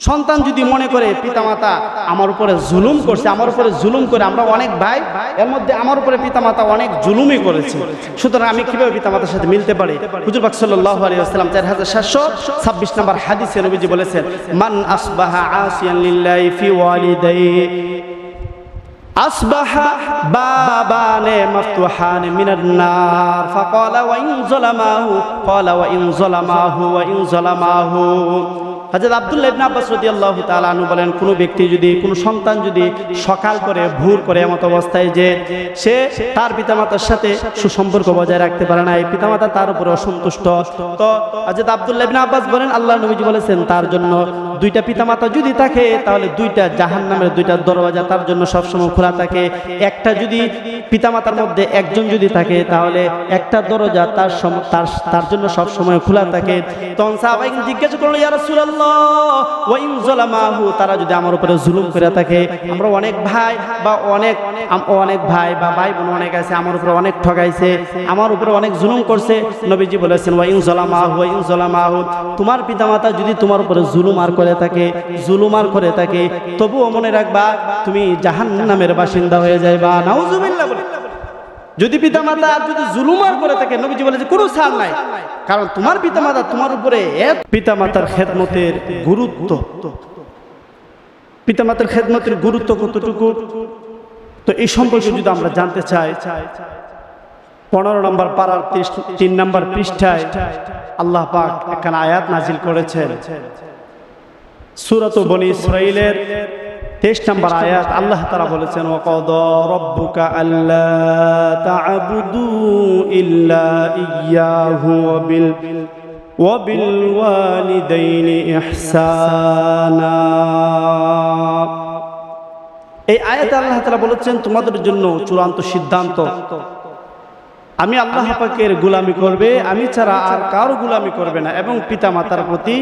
সন্তান যদি মনে করে পিতামাতা আমার উপরে জুলুম করছে, আমার উপরে জুলুম করে, আমরা অনেক ভাই এর মধ্যে আমার উপরে পিতামাতা অনেক জুলুমই করেছে, সুতরাং আমি কিভাবে পিতামাতার সাথে মিলতে পারি? হুজুর পাক সাল্লাল্লাহু আলাইহি ওয়াসাল্লাম 4726 নম্বর হাদিসে নবীজি বলেছেন, মান আসবাহা আসিয়ান লিল্লাহি ফি ওয়ালিদাইহি আসবাহা বাবানে মাফতুহান মিনান নার ফাকালা ওয়া ইন যালামাহু ক্বালা ওয়া ইন যালামাহু। হযরত আব্দুল্লাহ ইবনে আব্বাস রাদিয়াল্লাহু তাআলা আনহু বলেন, কোন ব্যক্তি যদি, কোন সন্তান যদি সকাল করে ভোর করে এমত অবস্থায় যে সে তার পিতামাতার সাথে সুসম্পর্ক বজায় রাখতে পারে না, এই পিতামাতা তার উপরে অসন্তুষ্ট, তো হযরত আব্দুল্লাহ ইবনে আব্বাস বলেন আল্লাহর নবীজি বলেছেন তার জন্য দুইটা পিতামাতা যদি থাকে তাহলে দুইটা জাহান্নামের দুইটা দরওয়াজা তার জন্য সবসময় খোলা থাকে। একটা যদি পিতামাতার মধ্যে একজন যদি থাকে তাহলে একটা দরজা তার জন্য সবসময় খোলা থাকে। তখন সাহাবায়ে জিজ্ঞাসা করলো, ইয়া রাসূলুল্লাহ ওয়া ইন যালামাহু, তারা যদি আমার উপরে জুলুম করে থাকে, আমরা অনেক ভাই বা ভাই বোন অনেক আছে, আমার উপরে অনেক ঠকাইছে, আমার উপরে অনেক জুলুম করছে। নবীজি বলেছেন ওয়া ইন যালামাহু, তোমার পিতামাতা যদি তোমার উপরে জুলুম আর করে থাকে তবুও মনে রাখবা তুমি জাহান্নামের বাসিন্দা হয়ে যাইবা। নাউজুবিল্লাহ বলে, যদি পিতামাতা যদি জুলুম আর করে থাকে নবীজি বলেছে কোনো ছাড় নাই, কারণ তোমার পিতামাতা তোমার উপরে পিতামাতার খেদমতের গুরুত্ব কতটুকু, তো এই সম্পর্কে যদি আমরা জানতে চাই 15 নম্বর পারার 3 নম্বর পৃষ্ঠায় আল্লাহ পাক একখানা আয়াত নাজিল করেছেন। সূরাত বনী ইসরাঈলের 23 নম্বর আয়াত আল্লাহ তাআলা বলেছেন, ওয়াকাদা রাব্বুকা আল্লা তা'বুদু ইল্লা ইয়্যাহু ওয়া বিল ওয়ালিদাইনি ইহসানা। এই আয়াতে আল্লাহ তাআলা বলেছেন তোমাদের জন্য চূড়ান্ত সিদ্ধান্ত, আমি আল্লাহ পাকের গোলামি করবে, আমি ছাড়া আর কারো গোলামি করবে না, এবং পিতামাতার প্রতি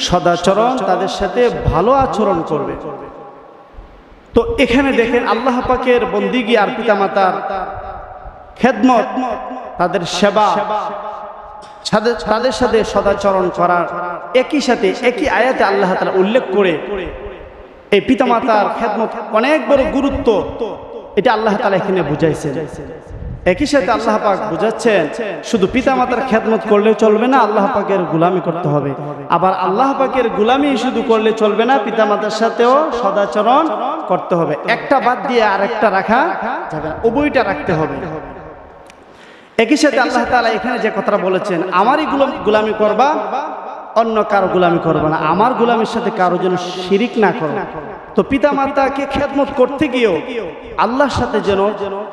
সদাচরণ, তাদের সাথে ভালো আচরণ করবে। তো এখানে দেখেন আল্লাহ পাকের বন্দিগি আর পিতামাতার খেদমত, তাদের সেবা, তাদের সাথে সদাচরণ করার একই আয়াতে আল্লাহ তাআলা উল্লেখ করে এই পিতামাতার খেদমত অনেক বড় গুরুত্ব, এটা আল্লাহ তাআলা এখানে বুঝাইছেন। একই সাথে আল্লাহ পাক বুঝাচ্ছেন শুধু পিতামাতার খেদমত করলে চলবে না, আল্লাহ পাকের গোলামি করতে হবে। আবার আল্লাহ পাকের গোলামি শুধু করলে চলবে না, পিতামাতার সাথেও সদাচরণ করতে হবে। একটা বাদ দিয়ে আরেকটা রাখা যাবে না, উভয়টা রাখতে হবে। একই সাথে আল্লাহ তাআলা এখানে যে কথাটা বলেছেন, আমারই গোলামি করবা, অন্য কারো গোলামি করবে না, আমার গোলামির সাথে কারো যেন শিরিক না করো। তো পিতামাতাকে খেদমত করতে গিয়েও আল্লাহর সাথে যেন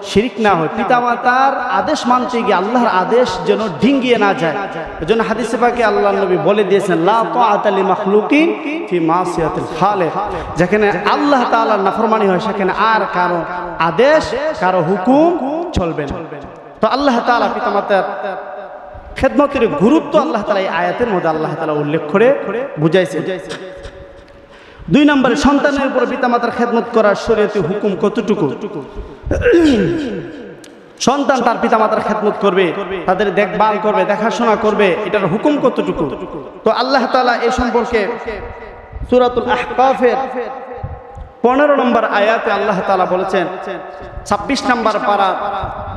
শিরিক না হয়, পিতামাতার আদেশ মানতে গিয়ে আল্লাহর আদেশ যেন ডিঙ্গিয়ে না যায়। এজন্য হাদিসে পাকে আল্লাহর নবী বলে দিয়েছেন, লা তাআতা লি মাখলুকিন ফি মাসিয়াতিল খালিক, যেখানে আল্লাহ তাআলার নাফরমানি হয় সেখানে আর কারো আদেশ, কারো হুকুম চলবে না। তো আল্লাহ তাআলা পিতামাতার খেদমতের গুরুত্ব আল্লাহ তাআলা এই আয়াতের মধ্যে আল্লাহ তাআলা উল্লেখ করে বুঝাইছে। 2 নম্বরে সন্তানের উপর পিতামাতার খেদমত করার শরীয়তি হুকুম কতটুকু? সন্তান তার পিতামাতার খেদমত করবে, তাদের দেখভাল করবে, দেখাশোনা করবে, এটার হুকুম কতটুকু? তো আল্লাহ তাআলা এই সম্পর্কে সূরাতুল আহকাফের 15 নম্বর আয়াতে আল্লাহ তাআলা বলেছেন, 26 নম্বর পারা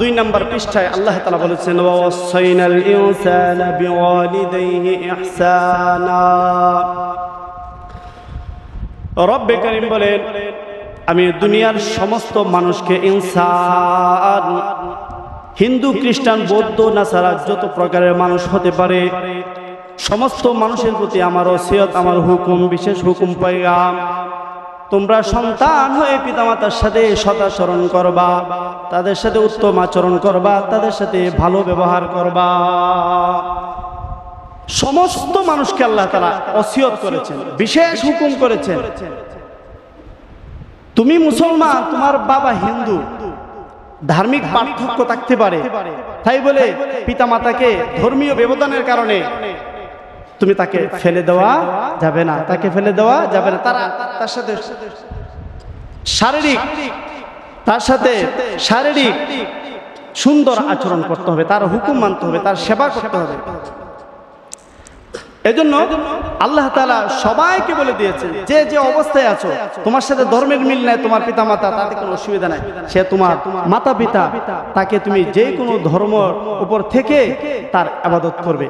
2 নম্বর পৃষ্ঠায় আল্লাহ তাআলা বলেছেন, ওয়াসাইনাল ইনসানা বিওয়ালিদাইহি ইহসানা। রব্বে কারীম বলেন, আমি দুনিয়ার সমস্ত মানুষকে, ইনসান হিন্দু, খ্রিস্টান, বৌদ্ধ, নাসারা যত প্রকারের মানুষ হতে পারে, সমস্ত মানুষের প্রতি আমার ওসিয়ত, আমার হুকুম, বিশেষ হুকুম পয়গাম, তোমরা সন্তান হয়ে পিতামাতার সাথে সদাচরণ করবা, তাদের সাথে উত্তম আচরণ করবা, তাদের সাথে ভালো ব্যবহার করবা। সমস্ত মানুষকে আল্লাহ তাআলা ওসিয়ত করেছেন, বিশেষ হুকুম করেছেন। তুমি মুসলমান, তোমার বাবা হিন্দু, ধার্মিক পার্থক্য থাকতে পারে, তাই বলে পিতামাতাকে ধর্মীয় ব্যবধানের কারণে তুমি তাকে ফেলে দেওয়া যাবে না, তার সাথে শারীরিক সুন্দর আচরণ করতে হবে, তার হুকুম মানতে হবে, তার সেবা করতে হবে। এজন্য আল্লাহ তাআলা সবাইকে বলে দিয়েছে যে যে অবস্থায় আছো, তোমার সাথে ধর্মের মিল নাই, তোমার পিতা মাতা, তাতে কোনো অসুবিধা নাই। সে তোমার মাতা পিতা, তাকে তুমি যে কোনো ধর্মের উপর থেকে তার ইবাদত করবে,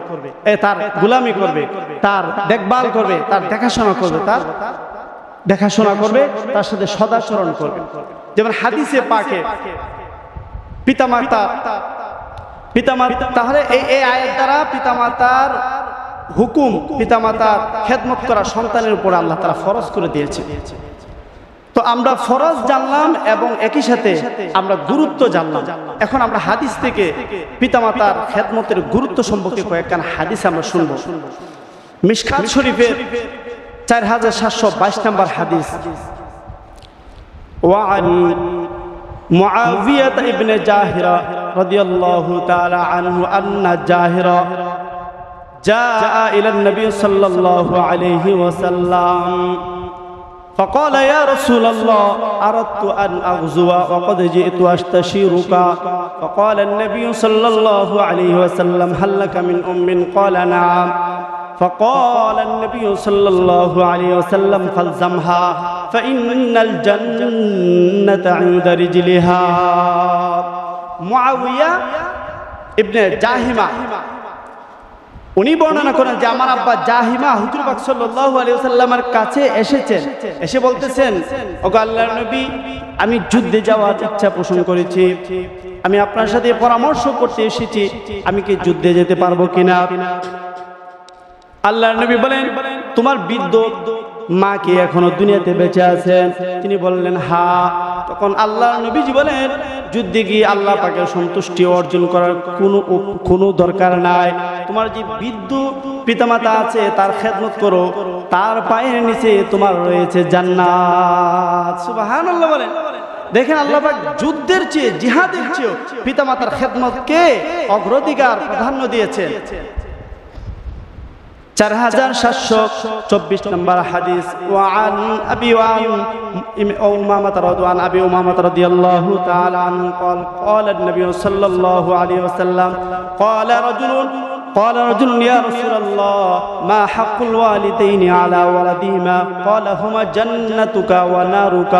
তার গোলামি করবে, তার দেখভাল করবে, তার দেখাশোনা করবে, তার সাথে সদাচরণ করবে। যেমন হাদিসে পাকে পিতামাতা, তাহলে এই আয়াত দ্বারা পিতামাতার হুকুম, পিতামাতার খেদমত করা সন্তানের উপর আল্লাহ তাআলা ফরজ করে দিয়েছে। তো আমরা ফরজ জানলাম এবং একই সাথে আমরা গুরুত্ব জানলাম। এখন আমরা হাদিস থেকে পিতামাতার খেদমতের গুরুত্ব সম্পর্কে কয়েকখান হাদিস আমরা শুনবো। মিশকাত শরীফের 4722 নম্বর হাদিস, ওয়ান মুআবিয়া ইবনে জাহিরা রাদিয়াল্লাহু তাআলা আনহু আন্না জাহিরা جاء إلى النبي صلى الله عليه وسلم فقال يا رسول الله أردت أن أغزو وقد جئت أستشيرك فقال النبي صلى الله عليه وسلم هل لك من أم؟ قال نعم فقال النبي صلى الله عليه وسلم فالزمها فإن الجنة عند رجلها. মুআবিয়া ইবনে জাহিমা উনি বর্ণনা করেন যে আমার আব্বা জাহিমা হুজুর পাক সাল্লাল্লাহু আলাইহি ওয়াসাল্লামের কাছে এসেছেন, এসে বলতেছেন, ওগো আল্লাহর নবী, আমি যুদ্ধে যাওয়ার ইচ্ছা পোষণ করেছি, আমি আপনার সাথে পরামর্শ করতে এসেছি, আমি কি যুদ্ধে যেতে পারবো কিনা? আল্লাহর নবী বলেন, তোমার বৃদ্ধ মা কি এখনো দুনিয়াতে বেঁচে আছেন? তিনি বললেন হ্যাঁ। তখন আল্লাহর নবীজি বলেন, যুদ্ধে গিয়ে আল্লাহ পাকের সন্তুষ্টি অর্জন করার কোনো দরকার নাই। তোমার যে বৃদ্ধ পিতামাতা আছে তার খেদমত করো, তার পায়ের নিচে তোমার রয়েছে জান্নাত। সুবহানাল্লাহ বলেন। দেখেন আল্লাহ পাক যুদ্ধের চেয়ে, জিহাদের চেয়ে পিতামাতার খেদমতকে অগ্রাধিকার প্রাধান্য দিয়েছেন। 4724 নম্বর হাদিস, ওয়ান আবি উমামা রাদিয়াল্লাহু তাআলা আনহু قال قال النبي صلى الله عليه وسلم قال رجل يا رسول الله ما حق الوالدين على ولدهما قال هما جنتك ونارك.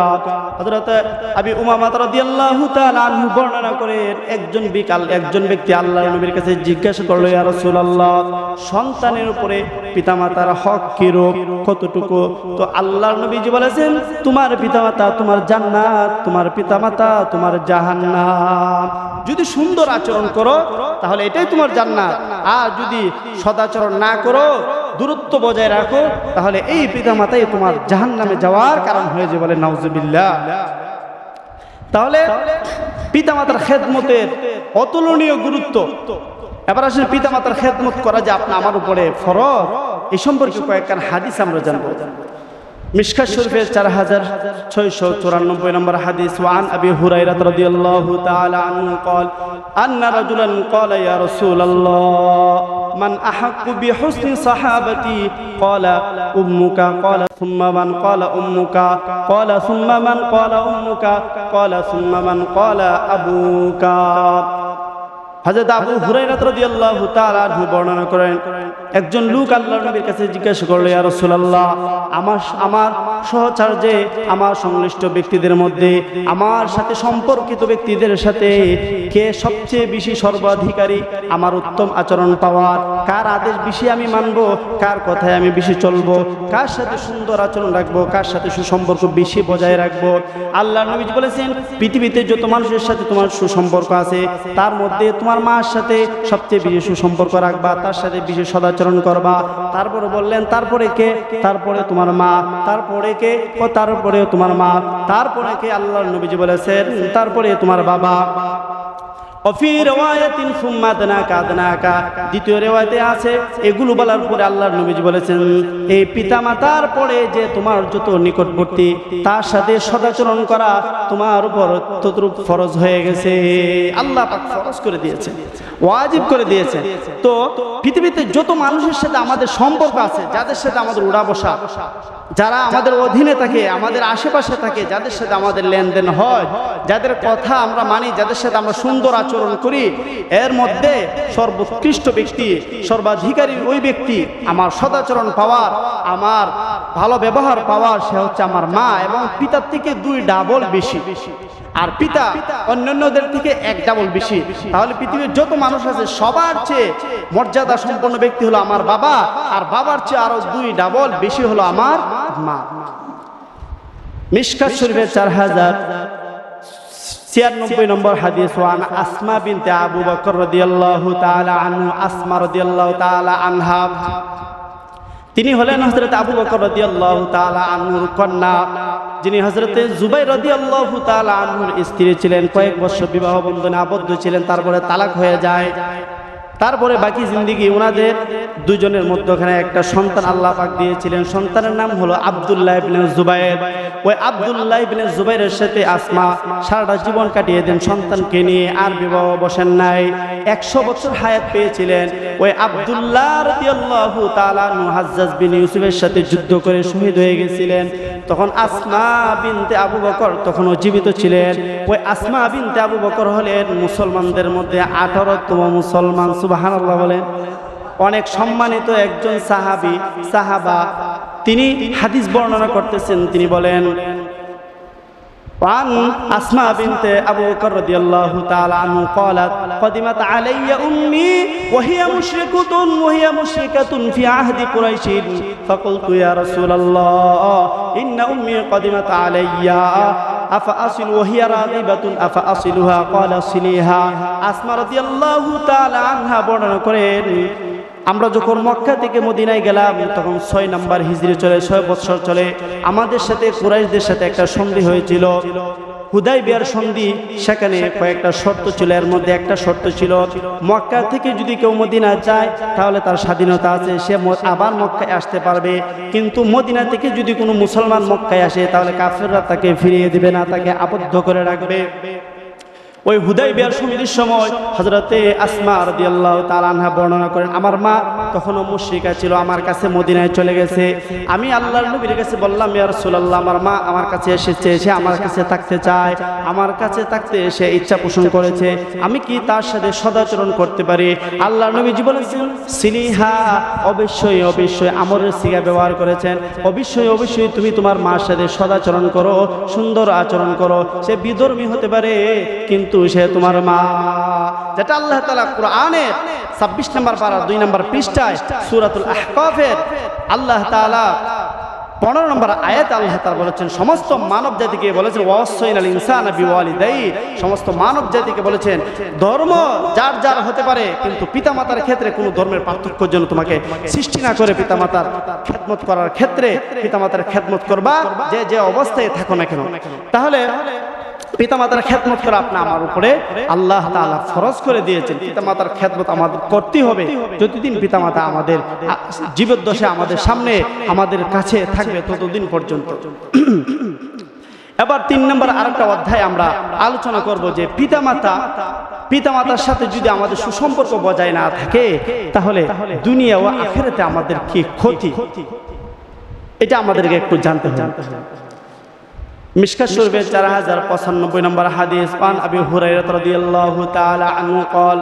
হযরত আবি উমামা রাদিয়াল্লাহু তাআলা আনহু বর্ণনা করেন, একজন ব্যক্তি আল্লাহর নবীর কাছে জিজ্ঞাসা করলো, ইয়া রাসূলুল্লাহ, সন্তানের উপরে পিতামাতার হক কিরূপ, কতটুকু? তো আল্লাহর নবীজি বলেছেন, তোমার পিতামাতা তোমার জান্নাত, তোমার পিতামাতা তোমার জাহান্নাম। যদি সুন্দর আচরণ করো তাহলে এটাই তোমার জান্নাত, আর যদি সদাচরণ না করো, দূরত্ব বজায় রাখো, তাহলে এই পিতামাতাই তোমার জাহান্নামে যাওয়ার কারণ হয়ে যাবে। বলে নাউজুবিল্লাহ। তাহলে পিতামাতার খেদমতের অতুলনীয় গুরুত্ব। এবার আসলে পিতামাতার খেদমত করা যে আমার উপরে ফরজ, এই সম্পর্কে কয়েকখান হাদিস আমরা জানবো। মিশকাত শরীফের 4694 নম্বর হাদিস, ওয়ান আবি হুরায়রা রাদিয়াল্লাহু তাআলা আনহু قال ان رجلا قال يا رسول الله من احق بحسن صحابتي قال امك قال ثم من قال امك قال ثم من قال امك قال ثم من قال ابوك. হযরত আবু হুরায়রা রাদিয়াল্লাহু তাআলা আনহু বর্ণনা করেন, একজন লোক আল্লাহর নবীর কাছে জিজ্ঞাসা করলো, ইয়া রাসূলুল্লাহ, আমার সহচর্যে, আমার সংশ্লিষ্ট ব্যক্তিদের মধ্যে, আমার সাথে সম্পর্কিত ব্যক্তিদের সাথে কে সবচেয়ে বেশি সর্বাধিকারী আমার উত্তম আচরণ পাওয়ার? কার আদেশ বেশি আমি মানবো, কার কথায় আমি বেশি চলবো, কার সাথে সুন্দর আচরণ রাখবো, কার সাথে সুসম্পর্ক বেশি বজায় রাখবো? আল্লাহর নবী বলেছেন, পৃথিবীতে যত মানুষের সাথে তোমার সুসম্পর্ক আছে, তার মধ্যে তোমার মার সাথে সবচেয়ে বেশি সুসম্পর্ক রাখবা, তার সাথে বেশি সদাচরণ করবা। তারপরে বললেন, তারপরে কে? তারপরে তোমার মা। তারপরে কে? তারপরে তোমার মা। তারপরে কে? আল্লাহর নবীজি বলেছেন, তারপরে তোমার বাবা। অফি রিওয়ায়াতিন সুম্মা আদনাকা, দ্বিতীয় রিওয়ায়াতে আছে, এগুলো বলার পরে আল্লাহর নবীজি বলেছেন, এই পিতামাতার পরে যে তোমার যত নিকটবর্তী, তার সাথে সদাচরণ করা তোমার উপর ততটুকু ফরজ হয়ে গেছে, আল্লাহ পাক ফরজ করে দিয়েছে। ওয়াজিব করে দিয়েছেন। তো পৃথিবীতে যত মানুষের সাথে আমাদের সম্পর্ক আছে, যাদের সাথে আমাদের উড়া বসা, যারা আমাদের অধীনে থাকে, আমাদের আশেপাশে থাকে, যাদের সাথে আমাদের লেনদেন হয়, যাদের কথা আমরা মানি, যাদের সাথে আমরা সুন্দর আচরণ করি, এর মধ্যে সর্বোৎকৃষ্ট ব্যক্তি, সর্বাধিকারী ওই ব্যক্তি, আমার সদাচরণ পাওয়ার, আমার ভালো ব্যবহার পাওয়ার, সে হচ্ছে আমার মা, এবং পিতার থেকে 2 ডাবল বেশি, আর পিতা অন্যান্যদের থেকে 1 ডাবল বেশি। তাহলে পৃথিবীর যত মানুষ আছে সবার চেয়ে মর্যাদা সম্পন্ন ব্যক্তি হলো আমার বাবা, আর বাবার চেয়ে আরো 2 ডাবল বেশি হলো আমার মা। মিশকাত শরীফের 4096 নম্বর হাদিস, ওয়ান আসমা বিনতে আবু বকর রাদিয়াল্লাহু তাআলা আনহু, আসমা রাদিয়াল্লাহু তাআলা আনহা, তিনি হলেন হযরত আবু বকর রাদিয়াল্লাহু তাআলা আনহুর কন্যা, যিনি হযরতে জুবাইর রাদিয়াল্লাহু তাআলা আনহুর স্ত্রী ছিলেন। কয়েক বছর বিবাহ বন্ধনে আবদ্ধ ছিলেন, তারপরে তালাক হয়ে যায়। তারপরে বাকি জিন্দেগি ওনাদের দুজনের মধ্যখানে একটা সন্তান আল্লাহ পাক দিয়েছিলেন। সন্তানের নাম হলো আব্দুল্লাহ ইবনে জুবাইর। ওই আব্দুল্লাহ ইবনে জুবাইরের সাথে আসমা সারাটা জীবন কাটিয়ে দেন সন্তানকে নিয়ে, আর বিবাহ বসেন নাই। 100 বছর হায়াত পেয়েছিলেন। ওই আব্দুল্লাহ রাদিয়াল্লাহু তাআলা আনহু হাজ্জাজ বিন ইউসুফের সাথে যুদ্ধ করে শহীদ হয়ে গেছিলেন। তখন আসমা বিনতে আবু বকর তখনও জীবিত ছিলেন। ওই আসমা বিনতে আবু বকর হলেন মুসলমানদের মধ্যে 18তম মুসলমান। সুবহানাল্লাহ বলেন। অনেক সম্মানিত একজন সাহাবা। তিনি হাদিস বর্ণনা করতেছেন, তিনি বলেন, عن أسماء بنت أبو بكر رضي الله تعالى عنه قالت قدمت علي أمي وهي مشركة في عهد قريش فقلت يا رسول الله إن أمي قدمت علي أفأصل وهي راغبة أفأصلها قال صليها। আসমা রাদিয়াল্লাহু তাআলা আনহা বর্ণনা করেন, আমরা যখন মক্কা থেকে মদিনায় গেলাম তখন 6 নম্বর হিজরি চলে, 6 বছর চলে। আমাদের সাথে কুরাইশদের সাথে একটা সন্ধি হয়েছিল, হুদাইবিয়ার সন্ধি। সেখানে কয়েকটা শর্ত ছিল, এর মধ্যে একটা শর্ত ছিল, মক্কা থেকে যদি কেউ মদিনা যায় তাহলে তার স্বাধীনতা আছে, সে আবার মক্কায় আসতে পারবে। কিন্তু মদিনা থেকে যদি কোনো মুসলমান মক্কায় আসে তাহলে কাফেররা তাকে ফিরিয়ে দিবে না, তাকে আবদ্ধ করে রাখবে। ওই হুদাইবিয়ার সন্ধির সময় হযরতে আসমা রাদিয়াল্লাহু তাআলা আনহা বর্ণনা করেন, আমার মা তখনও মুশরিকা ছিল, আমার কাছে মদিনায় চলে গেছে। আমি আল্লাহর নবীর কাছে বললাম, ইয়া রাসূলুল্লাহ, আমার মা আমার কাছে এসেছে, সে আমার কাছে থাকতে চায়, আমার কাছে থাকতে সে ইচ্ছা পোষণ করেছে, আমি কি তার সাথে সদাচরণ করতে পারি? আল্লাহর নবীজি বলেছেন, সিলিহা, অবশ্যই আমরের সিগা ব্যবহার করেছেন, অবশ্যই তুমি তোমার মার সাথে সদাচরণ করো, সুন্দর আচরণ করো। সে বিধর্মী হতে পারে কিন্তু সে তোমার মা। যেটা আল্লাহ তাআলা কোরআনের 26 নম্বর পারা 2 নম্বর পৃষ্ঠায় সূরাতুল আহকাফের আল্লাহ তাআলা 15 নম্বর আয়াতে আল্লাহ তাআলা বলেছেন, সমস্ত মানব জাতিকে বলেছেন, ওয়াসাইনাল ইনসানা বিওয়ালিদাই, সমস্ত মানব জাতিকে বলেছেন ধর্ম যার যার হতে পারে, কিন্তু পিতামাতার ক্ষেত্রে কোনো ধর্মের পার্থক্যের জন্য তোমাকে সৃষ্টি না করে পিতামাতার খেদমত করার ক্ষেত্রে পিতামাতার খেদমত করবা, যে অবস্থায় থাকো না কেন। তাহলে পিতামাতার খেদমত করা আমার উপরে আল্লাহ তাআলা ফরজ করে দিয়েছেন। পিতামাতার খেদমত আমাদের করতে হবে যতদিন পিতামাতা আমাদের জীবদ্দশায় আমাদের সামনে আমাদের কাছে থাকবে ততদিন পর্যন্ত। এবার 3 নম্বর আরেকটা অধ্যায় আমরা আলোচনা করব যে পিতামাতার সাথে যদি আমাদের সুসম্পর্ক বজায় না থাকে তাহলে দুনিয়া ও আখিরাতে আমাদের কি ক্ষতি, এটা আমাদেরকে একটু জানতে হবে। মিশকাত শরীফের 4095 নম্বর হাদিস, আন আবি হুরায়রা রাদিয়াল্লাহু তাআলা আনহু قال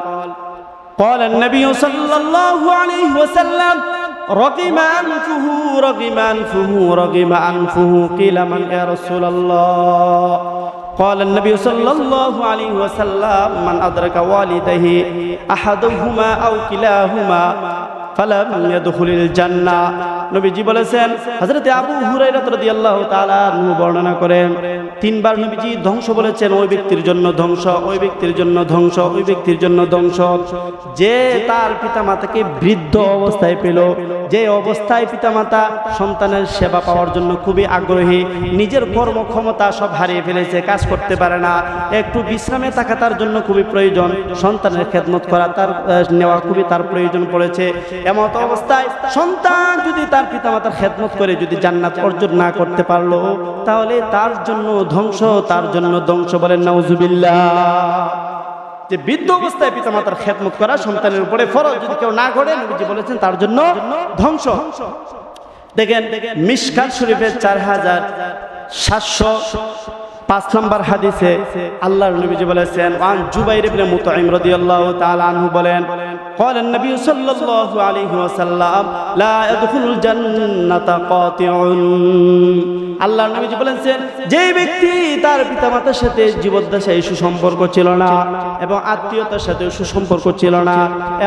قال النبي صلى الله عليه وسلم رغم أنفه قيل من يا رسول الله قال النبي صلى الله عليه وسلم من أدرك والديه أحدهما أو كلاهما فلم يدخل الجنة। নবীজি বলেছেন, হযরত আবু হুরায়রা রাদিয়াল্লাহু তাআলা আনহু বর্ণনা করেন, 3 বার নবীজি ধ্বংস বলেছেন, ওই ব্যক্তির জন্য ধ্বংস, ওই ব্যক্তির জন্য ধ্বংস, ওই ব্যক্তির জন্য ধ্বংস যে তার পিতামাতাকে বৃদ্ধ অবস্থায় পেল, যে অবস্থায় পিতামাতা সন্তানের সেবা পাওয়ার জন্য খুবই আগ্রহী, নিজের কর্মক্ষমতা সব হারিয়ে ফেলেছে, কাজ করতে পারে না, একটু বিশ্রামে থাকা তার জন্য খুবই প্রয়োজন, সন্তানের খেদমত করা তার নেওয়া খুবই তার প্রয়োজন পড়েছে। এমন অবস্থায় সন্তান যদি তার পিতামাতার খেদমত করে যদি জান্নাত অর্জন না করতে পারলো তাহলে তার জন্য ধ্বংস, তার জন্য ধ্বংস। বলেন নাউজুবিল্লাহ। যে বৃদ্ধ অবস্থায় পিতামাতার খেদমত করা সন্তানের উপরে ফরজ, যদি কেউ না করে নবীজি বলেছেন তার জন্য ধ্বংস। দেখেন মিশকাত শরীফের 4705 নম্বর হাদিসে আল্লাহর নবীজি বলেছেন, ওয়ান জুবাইর ইবনে মুতঈম রাদিয়াল্লাহু তাআলা আনহু বলেন, قال النبي صلى الله عليه وسلم لا يدخل الجنة قاطع। আল্লাহর নবীজি বলেছেন, যে ব্যক্তি তার পিতামাতার সাথে জীবদ্দশায় সুসম্পর্ক ছিল না এবং আত্মীয়তার সাথে সুসম্পর্ক ছিল না,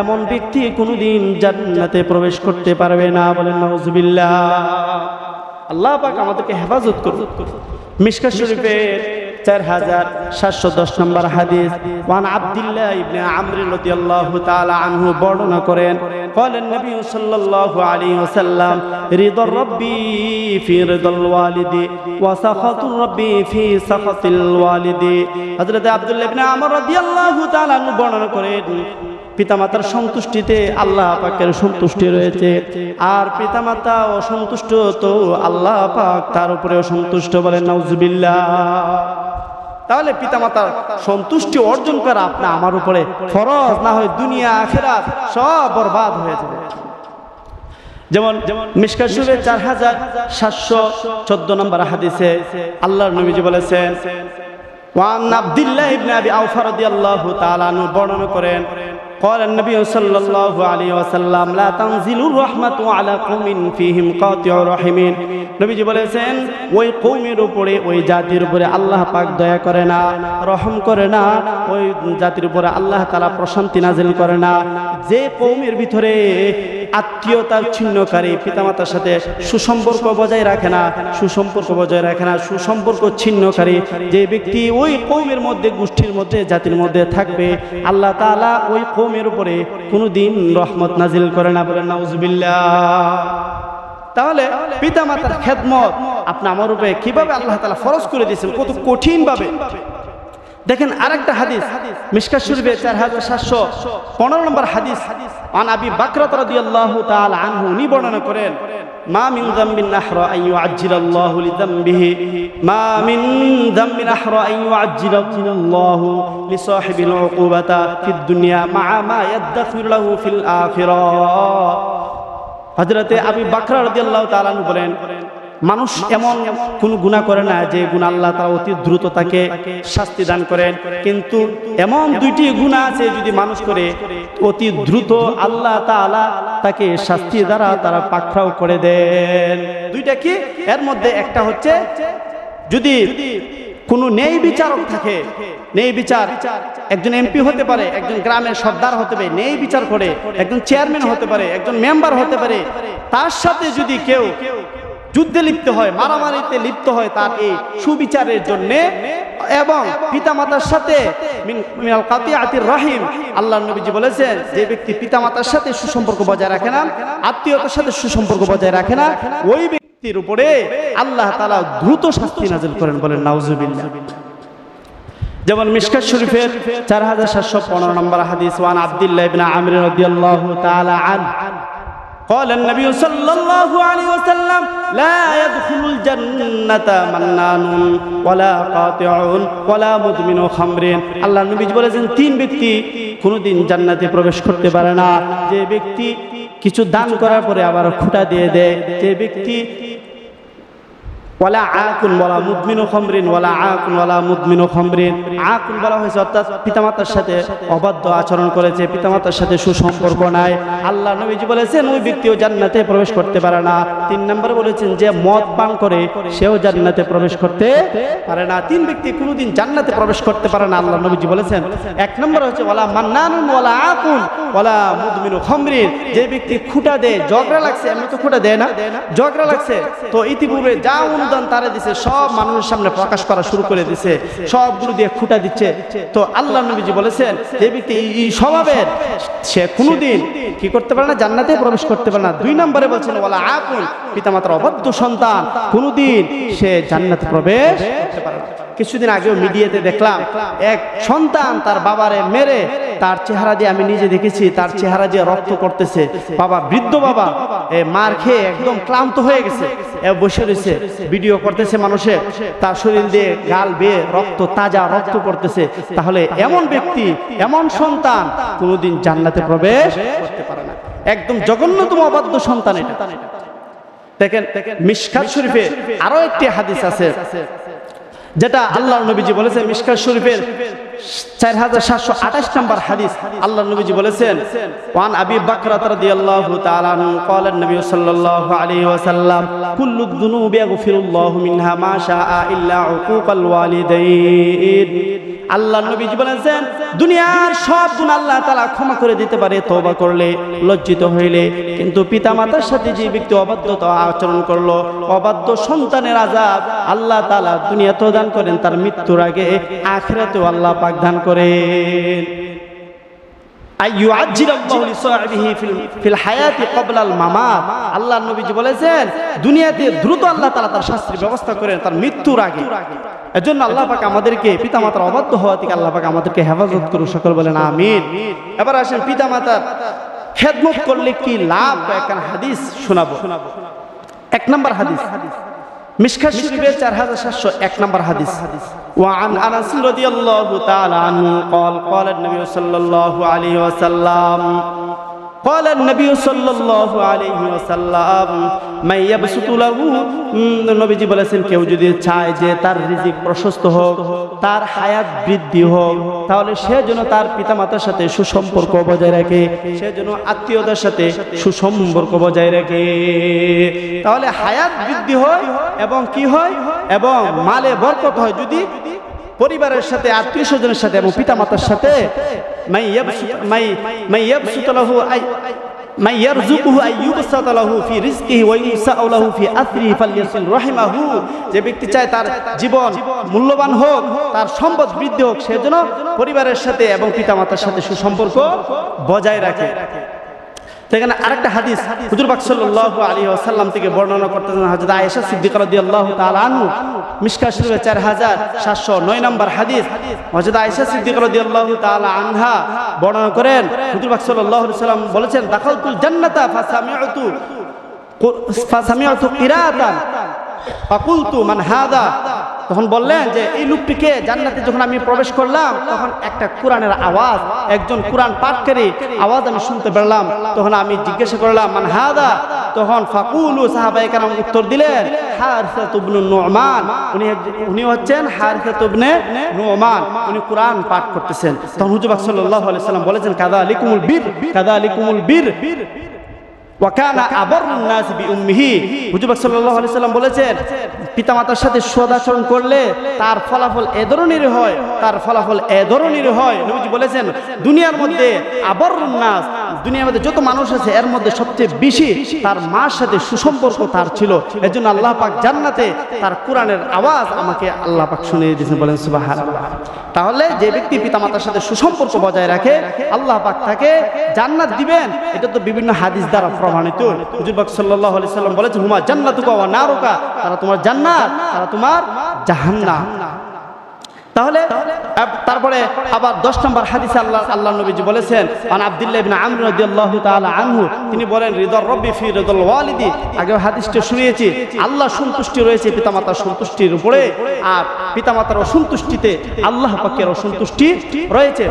এমন ব্যক্তি কোনোদিন জান্নাতে প্রবেশ করতে পারবে না। বলেন নাউজুবিল্লাহ। আল্লাহ পাক আমাদেরকে হেফাজত করুন। মিশকাত শরীফের 4710 নম্বর হাদিস, ওয়ান আব্দুল্লাহ ইবনে আমর রাদিয়াল্লাহু তাআলা আনহু বর্ণনা করেন, قال النبي صلى الله عليه وسلم رضا ربي في رضا الوالد وسخط ربي في سخط الوالد। হযরত আব্দুল্লাহ ইবনে আমর রাদিয়াল্লাহু তাআলা আনহু বর্ণনা করেন, পিতামাতার সন্তুষ্টিতে আল্লাহ পাকের সন্তুষ্টি রয়েছে, আর পিতামাতা অসন্তুষ্ট তো আল্লাহ পাক তার উপরে অসন্তুষ্ট। বলেন নাউজুবিল্লাহ। তাহলে পিতামাতার সন্তুষ্টি অর্জন করা আপনা আমার উপরে ফরজ, না হয় দুনিয়া আখিরাত সব বরবাদ হয়ে যাবে। যেমন মিশকাত শরীফের 4714 নম্বর হাদিসে আল্লাহর নবীজি বলেছেন, ওয়ান আব্দুল্লাহ ইবনে আবি আওফা রাদিয়াল্লাহু তাআলা আনহু বর্ণনা করেন, قال النبي صلى الله عليه وسلم لا تنزل الرحمة على قوم فيهم قاطع رحم। নবীজি বলেছেন, ওই কওমের উপরে, ওই জাতির উপরে আল্লাহ পাক দয়া করে না, রহম করে না, ওই জাতির উপরে আল্লাহ তাআলা প্রশান্তি নাজিল করে না, যে কওমের ভিতরে আত্মীয়তার ছিন্নকারী, পিতামাতার সাথে সুসম্পর্ক বজায় রাখে না, সুসম্পর্ক ছিন্নকারী যে ব্যক্তি ওই কওমের মধ্যে, গোষ্ঠীর মধ্যে, জাতির মধ্যে থাকবে, আল্লাহ তাআলা ওই কওমের উপরে কোনোদিন রহমত নাজিল করে না। বলেন নাউজুবিল্লাহ। তাহলে পিতামাতার খেদমত আপনি আমার উপরে কিভাবে আল্লাহ তাআলা ফরজ করে দিয়েছেন, কত কঠিন ভাবে। দেখেন আরেকটা হাদিস মিশকাত শরীফের 4715 নম্বর হাদিস, আন আবি বকর রাদিয়াল্লাহু তাআলা আনহু উনি বর্ণনা করেন, মা মিন যামবিন আহরা আন ইউআজ্জিলাল্লাহু লিযামবিহি, মা মিন যামবিন আহরা আন ইউআজ্জিলাল্লাহু লিসাহিবিল উকুবাতা ফিদ দুনিয়া মা মা ইয়াদখিরু লাহু ফিল আখিরাহ। হযরতে আবি বকর রাদিয়াল্লাহু তাআলা আনহু বলেন, মানুষ এমন কোন গুনাহ করে না যে গুনাহ আল্লাহ তাআলা অতি দ্রুত তাকে শাস্তি দান করেন, কিন্তু এমন দুইটি গুনাহ আছে যদি মানুষ করে অতি দ্রুত আল্লাহ তাআলা তাকে শাস্তি দ্বারা তারা পাকড়াও করে দেন। দুইটা কি? এর মধ্যে একটা হচ্ছে যদি কোন ন্যায় বিচারক থাকে, ন্যায় বিচার, একজন এমপি হতে পারে, একজন গ্রামের সর্দার হতে পারে, ন্যায় বিচার করে, একজন চেয়ারম্যান হতে পারে, একজন মেম্বার হতে পারে, তার সাথে যদি কেউ যুদ্ধে লিপ্ত হয়, মারামারিতে লিপ্ত হয় তার এই সুবিচারের জন্য, এবং পিতামাতার সাথে মিনাল কাতিআতির রাহিম, আল্লাহর নবীজি বলেছেন যে ব্যক্তি পিতামাতার সাথে সুসম্পর্ক বজায় রাখে না, আত্মীয়তার সাথে সুসম্পর্ক বজায় রাখে না, ওই ব্যক্তির উপরে আল্লাহ তাআলা দ্রুত শাস্তি নাযিল করেন। বলেন নাউজুবিল্লাহ। যেমন মিশকাত শরীফের 4715 নম্বর হাদিস, ওয়ান আব্দুল্লাহ ইবনে আমর রাদিয়াল্লাহু তাআলা আনহু قال النبي صلى الله عليه وسلم لا يدخل الجنة منان ولا قاطع ولا مدمن خمر। আল্লাহ নবী বলেছেন তিন ব্যক্তি কোনোদিন জান্নাতে প্রবেশ করতে পারে না, যে ব্যক্তি কিছু দান করার পরে আবার খুঁটা দিয়ে দেয়, যে ব্যক্তি ওয়ালা আকুন ওয়ালা মুদমিনু খামরিন, ওয়ালা আকুন ওয়ালা মুদমিনু খামরিন। আকুন বলা হয়েছে অর্থাৎ পিতামাতার সাথে অবাধ্য আচরণ করেছে, পিতামাতার সাথে সুসম্পর্ক নাই, আল্লাহ নবীজি বলেছেন ওই ব্যক্তিও জান্নাতে প্রবেশ করতে পারে না। 3 নম্বরে বলেছেন যে মদ পান করে সেও জান্নাতে প্রবেশ করতে পারে না। তিন ব্যক্তি কোনোদিন জান্নাতে প্রবেশ করতে পারে না, আল্লাহ নবীজি বলেছেন। 1 নম্বর হচ্ছে ওয়ালা মান্নানুন ওয়ালা আকুন ওয়ালা মুদমিনু খামরিন, যে ব্যক্তি খুঁটা দেয়, ঝগড়া লাগছে, এমনি তো খুঁটা দেয় না, ঝগড়া লাগছে তো ইতিপূর্বে যা অনুদান তারা দিছে সব মানুষের সামনে প্রকাশ করা শুরু করে দিছে, সবগুলো দিয়ে খুঁটা দিচ্ছে। তো আল্লাহ নবীজি বলেছেন যে ব্যক্তি এই স্বভাবের সে কোনোদিন কি করতে পারে না, জান্নাতে প্রবেশ করতে পারে না। 2 নম্বরে বলছেন ওয়ালা আকুন, পিতামাতার অবাধ্য সন্তান কোনোদিন সে জান্নাতে প্রবেশ করতে পারে না। কিছুদিন আগেও মিডিয়াতে দেখলাম এক সন্তান তার বাবারে মেরে, তার চেহারা দিয়ে আমি নিজে দেখেছি, তার চেহারা দিয়ে রক্ত করতেছে। বাবা, বৃদ্ধ বাবা, মার খেয়ে একদম ক্লান্ত হয়ে গেছে, বসে রয়েছে, ভিডিও করতেছে মানুষে, তার শরীর দিয়ে গাল বেয়ে রক্ত, তাজা রক্ত পড়তেছে। তাহলে এমন ব্যক্তি, এমন সন্তান কোনোদিন জান্নাতে প্রবেশ করতে পারে না। একদম জঘন্যতম অবাধ্য সন্তান এটা। দেখেন মিশকাত শরীফে আরো একটি হাদিস আছে যেটা আল্লাহর নবীজি বলেছেন। মিশকাত শরীফের 4728 নম্বর হাদিস, আল্লাহর নবীজি বলেছেন, ওয়ান আবি বকরা রাদিয়াল্লাহু তাআলা আনহু قال النبي صلى الله عليه وسلم كل الذنوب يغفر الله منها ما شاء الا عقوق الوالدين। আল্লাহর নবীজি বলেছেন, দুনিয়ার সব গুনাহ আল্লাহ তাআলা ক্ষমা করে দিতে পারে তওবা করলে, লজ্জিত হইলে, কিন্তু পিতামাতার সাথে যে ব্যক্তি অবাধ্যতা আচরণ করলো, অবাধ্য সন্তানের আযাব আল্লাহ তাআলা দুনিয়াতেও দান করেন, তার মৃত্যুর আগে আখিরাতেও আল্লাহ পাক দান করেন। আইয়ুআজ্জিলুল্লাহু লিসাহিবিহি ফিল হায়াতি ক্বাবলাল মামাত। আল্লাহর নবীজি বলেছেন, দুনিয়াতে দ্রুত আল্লাহ তাআলা তার শাস্তির ব্যবস্থা করেন তার মৃত্যুর আগে। এজন্য আল্লাহ পাক আমাদেরকে পিতামাতার অবাধ্য হওয়া থেকে আল্লাহ পাক আমাদেরকে হেফাজত করুন, সকল বলেন আমিন। এবার আসেন পিতামাতার খেদমত করলে কি লাভ, একখান হাদিস শোনাবো। 1 নম্বর হাদিস, মিশকাত শরীফের 4701 নম্বর হাদিস, ওয়ান আনাস রাদিয়াল্লাহু তাআলা আনহু قال قال النبي صلى الله عليه وسلم قال النبي صلى الله عليه وسلم من يبسط له, নবীজি বলেছেন, কেউ যদি চায় যে তার রিজিক প্রশস্ত হোক, তার হায়াত বৃদ্ধি হোক, তাহলে সে যেন তার পিতামাতার সাথে সুসম্পর্ক বজায় রাখে, সে যেন আত্মীয়দের সাথে সুসম্পর্ক বজায় রাখে। তাহলে হায়াত বৃদ্ধি হয় এবং কি হয়, এবং মালে বরকত হয় যদি পরিবারের সাথে, আত্মীয় স্বজনের সাথে এবং পিতামাতার সাথে যে ব্যক্তি চায় তার জীবন মূল্যবান হোক, তার সম্পদ বৃদ্ধি হোক, সেজন্য পরিবারের সাথে এবং পিতামাতার সাথে সুসম্পর্ক বজায় রাখে। সেখানে আরেকটা হাদিস হুজুর পাক সাল্লাল্লাহু আলাইহি ওয়াসাল্লাম থেকে বর্ণনা করতেছেন হযরত আয়েশা সিদ্দিকা রাদিয়াল্লাহু তাআলা আনহা, মিশকাত শরীফের 4709 নম্বর হাদিস। হযরত আয়েশা সিদ্দিকা রাদিয়াল্লাহু তাআলা আনহা বর্ণনা করেন, হুজুর পাক সাল্লাল্লাহু আলাইহি ওয়াসাল্লাম বলেছেন, দাখালতুল জান্নাতা ফাসামি'তু কিরাতান ফাকুলতু মান হাদা। তখন বললেন যে এই লোকটিকে, জান্নাতে যখন আমি প্রবেশ করলাম তখন একটা কোরআনের আওয়াজ, একজন কোরআন পাঠকারী আওয়াজ আমি শুনতে পেলাম। তখন আমি জিজ্ঞাসা করলাম মান হাদা, তখন ফাকুলু সাহাবায়ে কেরাম উত্তর দিলেন হারিসা ইবনে নু'মান, উনি হচ্ছেন হারিসা ইবনে নু'মান, উনি কোরআন পাঠ করতেছেন। তখন হুজুর পাক সাল্লাল্লাহু আলাইহি ওয়াসাল্লাম বলেছেন, কাযালিকুমুল বীর, কাযালিকুমুল বীর ওয়াকানা আবারুন নাস বিউম্মিহি। হুজুর পাক সাল্লাল্লাহু আলাইহি ওয়াসাল্লাম বলেছেন, পিতামাতার সাথে সদাচরণ করলে তার ফলাফল এ ধরনের হয়, তার ফলাফল এ ধরনের হয়। নবীজি বলেছেন, দুনিয়ার মধ্যে আবারুন নাস, দুনিয়ার মধ্যে যত মানুষ আছে এর মধ্যে সবচেয়ে বেশি তার মার সাথে সুসম্পর্ক তার ছিল। এজন্য আল্লাহ পাক জান্নাতে তার কোরআনের আওয়াজ আমাকে আল্লাহ পাক শুনিয়ে দিয়েছেন, বলেন সুবহানাল্লাহ। তাহলে যে ব্যক্তি পিতামাতার সাথে সুসম্পর্ক বজায় রাখে আল্লাহ পাক তাকে জান্নাত দিবেন, এটা তো বিভিন্ন হাদিস দ্বারা প্রমাণিত। হুজুর পাক সাল্লাল্লাহু আলাইহি ওয়াসাল্লাম বলেছেন, হুমা জান্নাতুকা ওয়া নারুকা, তারা তোমার জান্নাত, তারা তোমার জাহান্নাম। তাহলে তারপরে আবার 10 নম্বর হাদিসে আল্লাহ নবীজি বলেছেন, আন আব্দুল্লাহ ইবনে আমর রাদিয়াল্লাহু তাআলা আনহু, তিনি বলেন, রিদার রাব্বি ফি রিদাল ওয়ালিদি। আগে হাদিসটা শুনিয়েছি, আল্লাহ সন্তুষ্টি রয়েছে পিতামাতার সন্তুষ্টির উপরে, আর পিতামাতার অসন্তুষ্টিতে আল্লাহ পাকের অসন্তুষ্টি রয়েছে।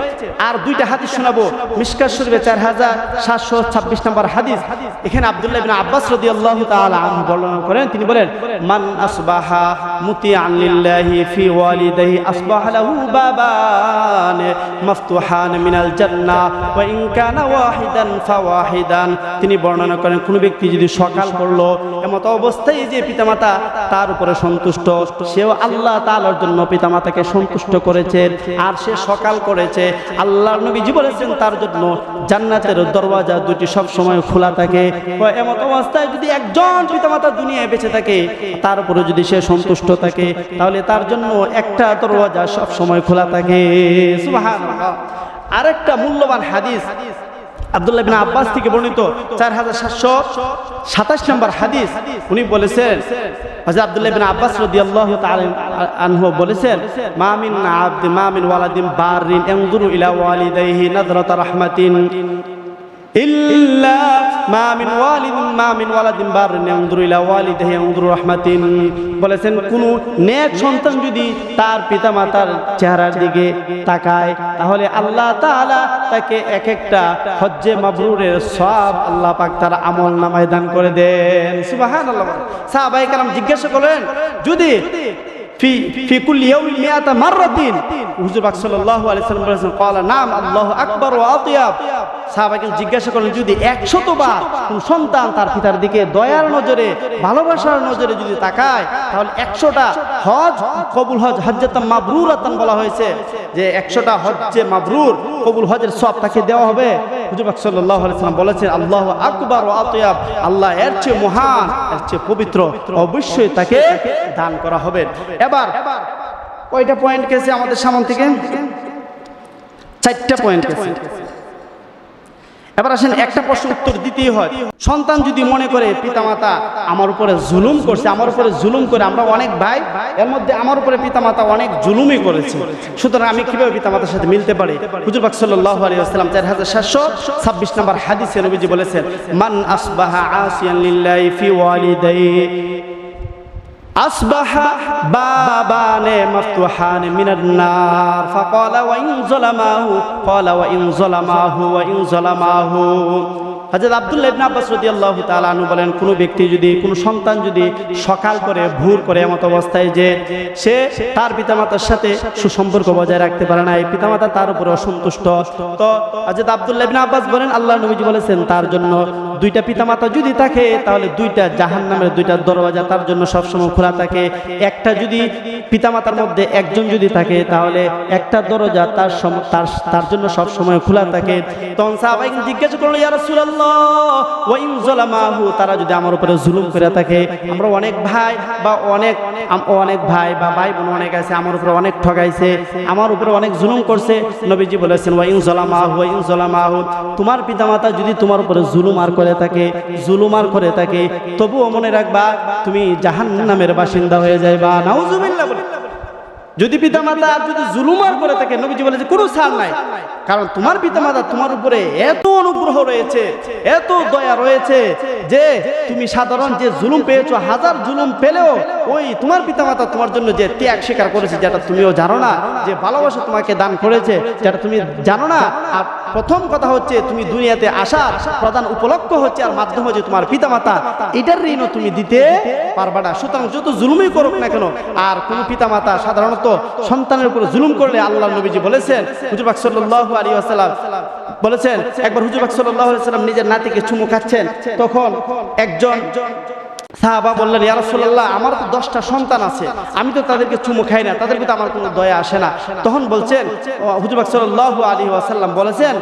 আর দুইটা হাদিস শোনাবো। মিশকাত শরীফে 4726 নম্বর হাদিস, এখানে আব্দুল্লাহ ইবনে আব্বাস রাদিয়াল্লাহু তাআলা আনহু বর্ণনা করেন, তিনি বলেন, মান আসবাহা মুতিআন লিল্লাহি ফি ওয়ালিদাইহি আসবাহা লাহু বাবান মাফতুহান মিনাল জান্নাহ ওয়া ইন কানা ওয়াহিদান ফাওয়াহিদান। তিনি বর্ণনা করেন, কোন ব্যক্তি যদি সকাল করলো এমত অবস্থায় যে পিতামাতা তার উপরে সন্তুষ্ট, সেও আল্লাহ তাআলার জন্য পিতামাতাকে সন্তুষ্ট করেছে, আর সে সকাল করেছে, আল্লাহর নবীজি বলেছেন তার জন্য জান্নাতের দরওয়াজা দুটি সব সময় খোলা থাকে। এমত অবস্থায় যদি একজন পিতামাতা দুনিয়ায় বেঁচে থাকে, তার উপরে যদি সে সন্তুষ্ট থাকে, তাহলে তার জন্য একটা দরওয়াজা সব সময় খোলা থাকে। সুবহানাল্লাহ। আরেকটা মূল্যবান হাদিস আব্দুল্লাহ ইবনে আব্বাস থেকে বর্ণিত 4727 নম্বর হাদিস, উনি বলেছেন, হযরত আব্দুল্লাহ ইবনে আব্বাস রাদিয়াল্লাহু তাআলা আনহু বলেছেন, মা মিন আবদিন মা মিন ওয়ালাদিন বারিন ইয়ানজুরু ইলা ওয়ালিদাইহি নাযরাতা রাহমাতিন ইল্লা মা মিন ওয়ালাদিন বারিন ইয়ানজুরু ইলা ওয়ালিদাইহি ইয়ানজুরু রাহমাতিন। বলেছেন কোন নেক সন্তান যদি তার পিতামাতার চেহারার দিকে তাকায় তাহলে আল্লাহ তাআলা তাকে এক একটা হজ্জে মাবরুরের সওয়াব আল্লাহ পাক তার আমলনামায় দান করে দেন। সুবহানাল্লাহ। সাহাবায়ে কেরাম জিজ্ঞাসা করলেন, যদি ফি কুল্লি ইয়াউমিন মিয়াতা মাররাতিন, হুজুর পাক সাল্লাল্লাহু আলাইহি ওয়াসাল্লাম বলেছেন, ক্বালা নাম আল্লাহু আকবার ওয়া আতিয়াব। সাহাবাকে জিজ্ঞাসা করলেন, যদি 100 বার কোন সন্তান তার পিতার দিকে দয়ার নজরে ভালোবাসার নজরে যদি তাকায় তাহলে 100টা হজ কবুল হজ হজ্জাতাম মাবরুরাতান বলা হয়েছে, যে 100টা হজ্জে মাবরুর কবুল হজের সওয়াব তাকে দেওয়া হবে। হুজুর পাক সাল্লাল্লাহু আলাইহি ওয়াসাল্লাম বলেছেন, আল্লাহু আকবার ওয়া আতিয়াব, আল্লাহ এর চেয়ে মহান, এর চেয়ে পবিত্র, অবশ্যই তাকে দান করা হবে। এবার কয়টা পয়েন্ট গেছে আমাদের সামনে থেকে? 4টা পয়েন্ট গেছে। এবার আসেন একটা প্রশ্ন উত্তর দিতেই হয়। সন্তান যদি মনে করে পিতামাতা আমার উপরে জুলুম করছে, আমার উপরে জুলুম করে, আমরা অনেক ভাই, এর মধ্যে আমার উপরে পিতামাতা অনেক জুলুমই করেছে, সুতরাং আমি কিভাবে পিতামাতার সাথে মিলতে পারি? হুজুর পাক সাল্লাল্লাহু আলাইহি ওয়াসাল্লাম 4726 নম্বর হাদিসে নবীজি বলেছেন, মান আসবাহা আসিয়ান লিল্লাহি ফি ওয়ালিদাইহি আসবাহা বাবানে মাফতুহানে মিনান নার ফাকালা ওয়া ইন যালামাহু ক্বালা ওয়া ইন যালামাহু। হযরত আব্দুল্লাহ ইবনে আব্বাস রাদিয়াল্লাহু তাআলা আনহু বলেন, কোন ব্যক্তি যদি, কোন সন্তান যদি সকাল করে ভোর করে এমত অবস্থায় যে সে তার পিতামাতার সাথে সুসম্পর্ক বজায় রাখতে পারে না, এই পিতামাতা তার উপরে অসন্তুষ্ট, তো হযরত আব্দুল্লাহ ইবনে আব্বাস বলেন, আল্লাহর নবীজি বলেছেন, তার জন্য 2টা পিতামাতা যদি থাকে তাহলে 2টা জাহান্নামের 2টা দরওয়াজা তার জন্য সবসময় খোলা থাকে। একটা যদি পিতামাতার মধ্যে একজন যদি থাকে তাহলে একটা দরজা তার জন্য সবসময় খোলা থাকে। তখন সাহাবায়ে জিজ্ঞাসা করলেন, ইয়া রাসূলুল্লাহ ওয়া ইন যালামাহু, তারা যদি আমার উপরে জুলুম করে থাকে, আমরা অনেক ভাই বা ভাই বোন অনেক আছে, আমার উপরে অনেক ঠকাইছে, আমার উপরে অনেক জুলুম করছে। নবীজি বলেছেন, ওয়া ইন যালামাহু, তোমার পিতামাতা যদি তোমার উপরে জুলুম আর করে থাকে তবুও মনে রাখবা তুমি জাহান্নামের বাসিন্দা হয়ে যাইবা। নাউজুবিল্লাহ। বলে যদি পিতামাতা যদি জুলুম আর করে থাকে, নবীজি বলে যে কোনো ছাড় নাই, কারণ তোমার পিতামাতা তোমার উপরে এত অনুগ্রহ রয়েছে, এত দয়া রয়েছে যে তুমি সাধারণ যে জুলুম পেয়েছো, 1000 জুলুম পেলেও ওই তোমার পিতামাতা তোমার জন্য যে ত্যাগ স্বীকার করেছে, যেটা তুমিও জানো না, যে ভালোবাসা তোমাকে দান করেছে, যেটা তুমি জানো না। আর প্রথম কথা হচ্ছে, তুমি দুনিয়াতে আসার প্রধান উপলক্ষ হচ্ছে আর মাধ্যম হচ্ছে তোমার পিতামাতা, এটার ঋণও তুমি দিতে পারবা না। সুতরাং যত জুলুমই করুক না কেন, আর কোন পিতামাতা সাধারণত সন্তানের উপর জুলুম করলে আল্লাহর নবীজি বলেছেন, হুজুর পাক সাল্লাল্লাহু আলাইহি ওয়াসাল্লাম বলেছেন, একবার হুজুর পাক সাল্লাল্লাহু আলাইহি ওয়াসাল্লাম নিজের নাতিকে চুমু খাচ্ছেন, তখন একজন সাহাবা বললেন, ইয়া রাসূলুল্লাহ, আমার তো 10টা সন্তান আছে, আমি তো তাদেরকে চুমু খাই না, তাদের প্রতি আমার কোনো দয়া আসে না। তখন বলছেন, হুজুর পাক সাল্লাল্লাহু আলাইহি ওয়াসাল্লাম বলেছেন,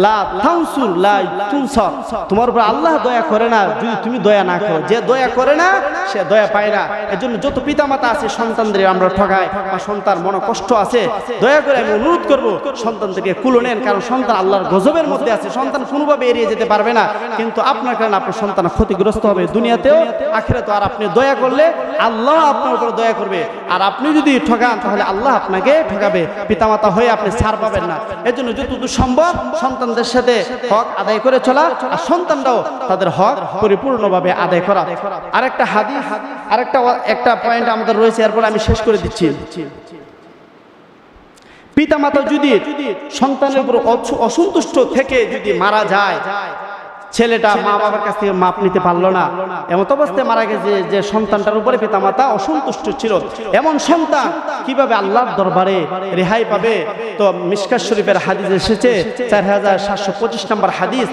লা তানসুর লা তুনসার, তোমার উপর আল্লাহ দয়া করে না যদি তুমি দয়া না করো, যে দয়া করে না সে দয়া পায় না। এজন্য যত পিতামাতা আছে সন্তানদের আমরা ঠকাই বা সন্তান মনে কষ্ট আছে, দয়া করে আমি অনুরোধ করব সন্তান থেকে কুলো নেন, কারণ সন্তান আল্লাহর গজবের মধ্যে আছে, সন্তান কোনোভাবে এড়িয়ে যেতে পারবে না, কিন্তু আপনার কারণে আপনার সন্তান ক্ষতিগ্রস্ত হবে দুনিয়াতেও আখিরাতেও। আর আপনি দয়া করলে আল্লাহ আপনার উপর দয়া করবে, আর আপনি যদি ঠকান তাহলে আল্লাহ আপনাকে ঠকাবে, পিতামাতা হয়ে আপনি ছাড় পাবেন না। এজন্য যতদূর সম্ভব সন্তানদের সাথে হক আদায় করে চলা, আর সন্তানরাও তাদের হক পরিপূর্ণভাবে আদায় করা। আরেকটা হাদিস, আরেকটা পয়েন্ট আমাদের রয়েছে, এরপর আমি শেষ করে দিচ্ছি। পিতামাতা যদি সন্তানের উপর অসন্তুষ্ট থেকে যদি মারা যায়, ছেলেটা মা বাবার কাছ থেকে মাপ নিতে পারলো না, এমত অবস্থায় মারা গেছে যে সন্তানটার উপরে পিতামাতা অসন্তুষ্ট ছিল, এমন সন্তান কিভাবে আল্লাহর দরবারে রেহাই পাবে? তো মিশকাত শরীফের হাদিস এসেছে 4725 নম্বর হাদিস,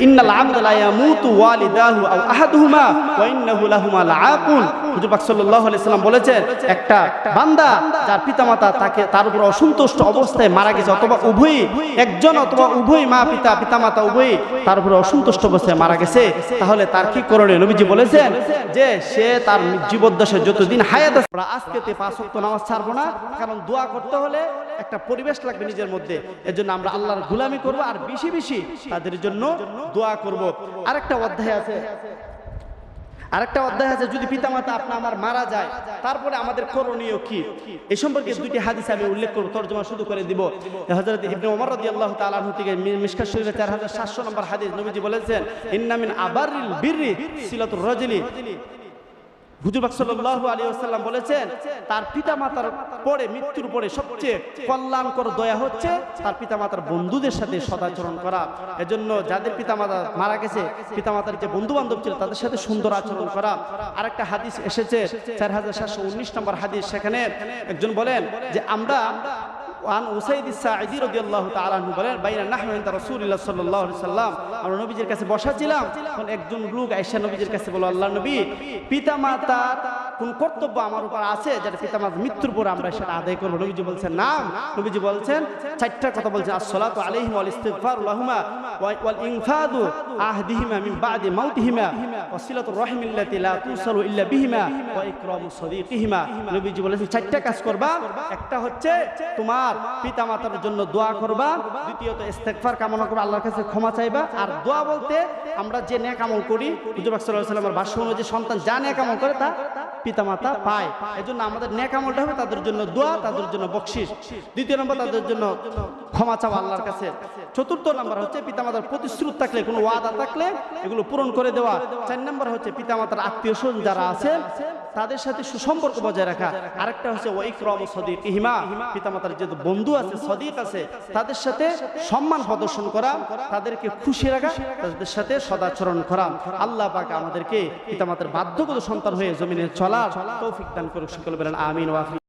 ইন্নাল আবদা লা ইয়ামুতু ওয়ালিদাহু আও আহাদুহুমা ওয়া ইন্নাহু লাহুমা লাআকুন। হুজুর পাক সাল্লাল্লাহু আলাইহি সাল্লাম বলেছেন, একটা বান্দা যার পিতামাতা তার উপর অসন্তুষ্ট অবস্থায় মারা গেছে, অথবা উভয়ই, একজন অথবা উভয় মা পিতা পিতামাতা উভয়ই তার উপর অসন্তুষ্ট অবস্থায় মারা গেছে, তাহলে তার কি করণীয়? নবীজি বলেছেন যে সে তার জীবদ্দশায় যতদিন হায়াত আছে, আজকে 5 ওয়াক্ত নামাজ ছাড়বো না, কারণ দোয়া করতে হলে একটা পরিবেশ লাগবে নিজের মধ্যে। এজন্য আমরা আল্লাহর গোলামি করব আর বেশি বেশি তাদের জন্য দোয়া করব। আরেকটা অধ্যায় আছে, যদি পিতামাতা আমার মারা যায়, তারপরে আমাদের করণীয় কি, এই সম্পর্কে দুইটি হাদিস আমি উল্লেখ করব, তরজমা শুরু করে দিব। হযরত ইবনে ওমর রাদিয়াল্লাহু তাআলা আনহু থেকে মিশকাত শরীফে 4700 নম্বর হাদিস, নবীজি বলেছেন, ইন্না মিন আবারিল বিররি সিলাতুর রাজুলি। হুজুর পাক সাল্লাল্লাহু আলাইহি ওয়াসাল্লাম বলেছেন, তার পিতামাতার পরে, মৃত্যুর পরে সবচেয়ে কল্যাণকর দয়া হচ্ছে তার পিতামাতার বন্ধুদের সাথে সদাচরণ করা। এজন্য যাদের পিতামাতা মারা গেছে, পিতামাতার যে বন্ধু বান্ধব ছিল তাদের সাথে সুন্দর আচরণ করা। আরেকটা হাদিস এসেছে 4719 নম্বর হাদিস, সেখানে একজন বলেন যে আমরা ওয়ান উসাইদ সাঈদী রাদিয়াল্লাহু তাআলা আনহু বলেন, বাইনা নাহনু ইনদা রাসূলিল্লাহ সাল্লাল্লাহু আলাইহি সাল্লাম, আমরা নবীজির কাছে বসা ছিলাম, তখন একজন লোক আয়েশা নবীজির কাছে বলল, আল্লাহর নবী, পিতামাতার কোন কর্তব্য আমার উপর আছে যেটা পিতামাতার মৃত্যুর পর আমরা সেটা আদায় করব? নবীজি বলছেন নাম। নবীজি বলছেন, চারটা কথা বলছেন, আসসালাতু আলাইহিম ওয়াল ইস্তিগফারু লাহুমা ওয়াল ইনফাদু আহদিহিমা মিন বাদি মাউতিহিমা ওয়াসিলাতুর রাহিমিল্লাতি লা তুসালু ইল্লা বিহিমা ওয়া ইকরামু সাদীকিহিমা। নবীজি বলেছেন চারটা কাজ করবা, একটা হচ্ছে তোমার পিতামাতার জন্য দোয়া করবা, দ্বিতীয়ত ইস্তেগফার কামনা করবা, আল্লাহর কাছে ক্ষমা চাইবা। আর দোয়া বলতে আমরা যে নেক আমল করি, হুজুর পাক সাল্লাল্লাহু আলাইহি ওয়াসাল্লামের ভাষ্য অনুযায়ী সন্তান যা নেক আমল করে তা পিতামাতা পায়। এজন্য আমাদের নেক আমলটা হবে তাদের জন্য দোয়া, তাদের জন্য বকশিশ। দ্বিতীয় নম্বর, তাদের জন্য ক্ষমা চাওয়া আল্লাহর কাছে। চতুর্থ নম্বর হচ্ছে পিতামাতার প্রতিশ্রুতি থাকলে, কোনো ওয়াদা থাকলে এগুলো পূরণ করে দেওয়া। 4 নম্বর হচ্ছে পিতামাতার আত্মীয় স্বজন যারা আছে তাদের সাথে সুসম্পর্ক বজায় রাখা। আরেকটা হচ্ছে ওয়া ইকরামু সাদীকিহিমা, পিতামাতার যে বন্ধু আছে, সদীক আছে, তাদের সাথে সম্মান প্রদর্শন করা, তাদেরকে খুশি রাখা, তাদের সাথে সদাচরণ করা। আল্লাহ পাক আমাদেরকে পিতামাতার বাধ্যগত সন্তান হয়ে জমিনে চলার তৌফিক দান করুক। সকলে বলেন আমিন ওয়া